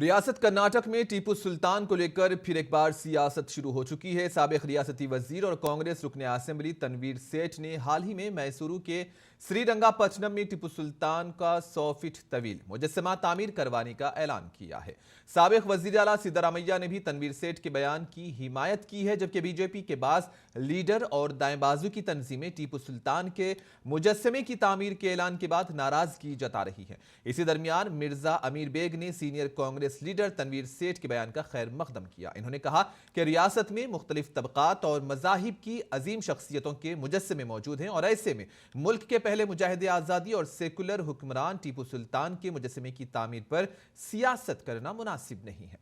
ریاست کرناٹک میں ٹیپو سلطان کو لے کر پھر ایک بار سیاست شروع ہو چکی ہے۔ سابق ریاستی وزیر اور کانگریس رکن اسمبلی تنویر سیٹھ نے حال ہی میں میسورو کے سری رنگا پٹنم میں ٹیپو سلطان کا 100 فٹ طویل مجسمہ تعمیر کروانے کا اعلان کیا ہے۔ سابق وزیر اعلیٰ سدھارمیہ نے بھی تنویر سیٹھ کے بیان کی حمایت کی ہے، جبکہ بی جے پی کے بعض لیڈر اور دائیں بازو کی تنظیمیں ٹیپو سلطان کے مجسمے کی تعمیر کے اعلان کے بعد ناراضگی جتا رہی ہیں۔ اسی درمیان مرزا امیر بیگ نے سینئر کانگریس لیڈر تنویر سیٹھ کے بیان کا خیر مقدم کیا۔ انہوں نے کہا کہ ریاست میں مختلف طبقات اور مذاہب کی عظیم شخصیتوں کے مجسمے موجود ہیں، اور ایسے میں ملک کے پہلے مجاہد آزادی اور سیکولر حکمران ٹیپو سلطان کے مجسمے کی تعمیر پر سیاست کرنا مناسب نہیں ہے۔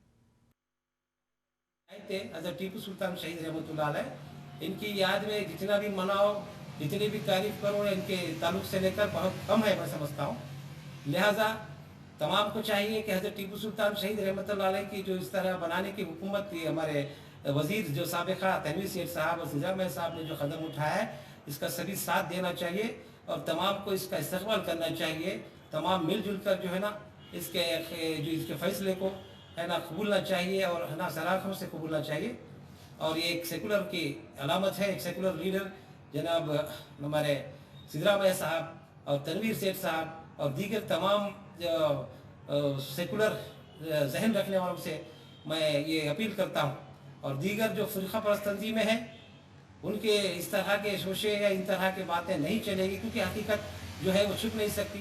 حضرت ٹیپو سلطان شہید رحمۃ اللہ علیہ، ان کی یاد میں جتنا بھی مناؤ، جتنی بھی تعریف کرو، ان کے تعلق سے لے کر بہت کم ہے، میں سمجھتا ہوں۔ لہٰذا تمام کو چاہیے کہ حضرت ٹیپو سلطان شہید رحمۃ اللہ علیہ کی جو اس طرح بنانے کی حکومت کی ہمارے وزیر جو سابقہ تنویر سیٹھ صاحب اور سدھارمیہ صاحب نے جو قدم اٹھایا ہے، اس کا سبھی ساتھ دینا چاہیے اور تمام کو اس کا استقبال کرنا چاہیے۔ تمام مل جل کر جو ہے نا اس کے فیصلے کو ہے نا قبولنا چاہیے اور ہے نا سراخوں سے قبولنا چاہیے۔ اور یہ ایک سیکولر کی علامت ہے، ایک سیکولر لیڈر جناب ہمارے سدھارمیہ صاحب اور تنویر سیٹھ صاحب اور دیگر تمام سیکولر ذہن رکھنے والوں سے میں یہ اپیل کرتا ہوں، اور دیگر جو فرقہ پرست تنظیمیں ہیں ان کے اس طرح کے شوشے یا ان طرح کے باتیں نہیں چلے گی، کیونکہ حقیقت جو ہے وہ چھپ نہیں سکتی۔